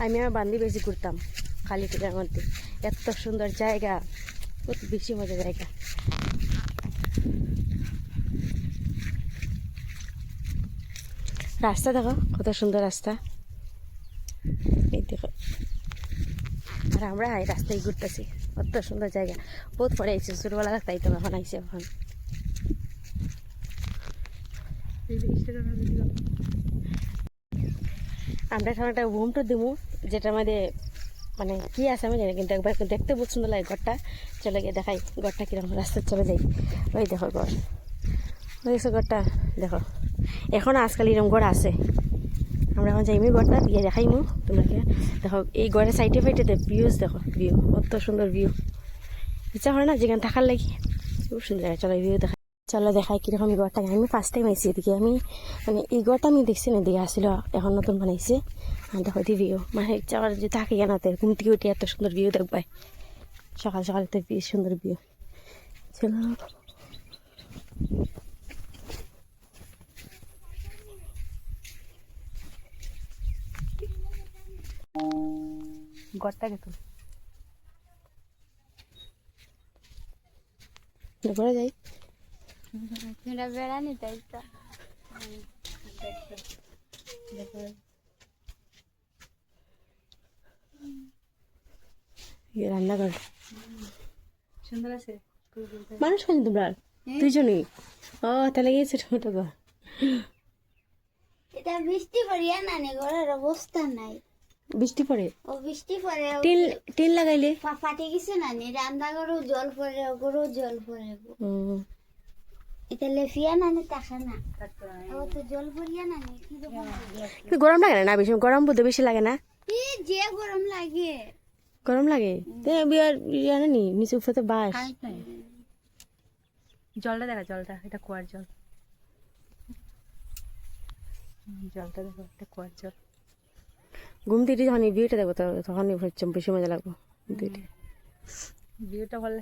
আমি আমার বান্ধবী বেশি ঘুরতাম খালি টিলার মধ্যে। এত সুন্দর জায়গা, কত বেশি মজা জায়গা। রাস্তা দেখো কত সুন্দর রাস্তা, এই দেখো। আর আমরা এই রাস্তায় ঘুরতেছি, কত সুন্দর জায়গা। বহুত পরে আইসি, ছোটবেলা তাই তো এখন আইসি। এখন আমরা এখন একটা রুম টুর দিব, যেটার মধ্যে মানে কি আছে আমি জানি, কিন্তু একবার দেখতে বহুত সুন্দর লাগে ঘরটা। চলে গিয়ে দেখাই ঘরটা কিরকম, রাস্তা চলে যাই। ওই দেখো ঘর, ওই দেখছো ঘরটা দেখো। এখন আজকাল এরকম ঘর আছে। আমরা এখন যাইমি ঘরটা দিয়ে দেখাইমু তোমাকে। দেখো এই ঘরের সাইডে ফাইডে ভিউজ দেখো, ভিউ কত সুন্দর ভিউ। ইচ্ছা হয় না যেখানে থাকার লাগি, খুব সুন্দর জায়গা। চলো ভিউ দেখা, চলো দেখাই কীরকম ঘরটা। আমি ফার্স্ট টাইম আইসি এদিকে। আমি মানে এই ঘরটা আমি দেখছি না, দিকে আসছিল, এখন নতুন বানাইছে। আর দেখো দি ভিউ, মানে ইচ্ছা করে যে থাকি জানাতে, ঘুম থেকে উঠে এত সুন্দর ভিউ দেখবাই। সকাল সকাল তো সুন্দর ভিউ। চলো ঘরটাকে তো ঘরে যাই। বেড়ানি তাই তো রান্নাঘর সুন্দর আছে। মানুষ কজন তোমরা? দুইজনই? ও তাহলে গিয়েছে ছোটো ঘর। এটা বৃষ্টি পড়িয়া না নে ঘরের অবস্থা নাই। বৃষ্টি পড়ে? ও বৃষ্টি পড়ে টিন টিন লাগাইলে ফাটি গেছে না নি, রান্না ঘরেও জল পড়ে, ওগরেও জল পড়ে। এটা লেফিয়া না নে টাকা না, ও তো জল পড়িয়া না নে কি কিন্তু গরম লাগে না বেশি? গরম বুঝতে বেশি লাগে না? যে গরম লাগে। গরম লাগে বিয়ার জানে নি, নিচে উপরে তো বাস। জলটা দেখা, জলটা এটা কুয়ার জল। জলটা দেখো, এটা কুয়ার জল। ঘুম থেকে যখন এই ভিউটা দেখবো তখন বেশি মজা লাগবো। ভিউটা ভালো।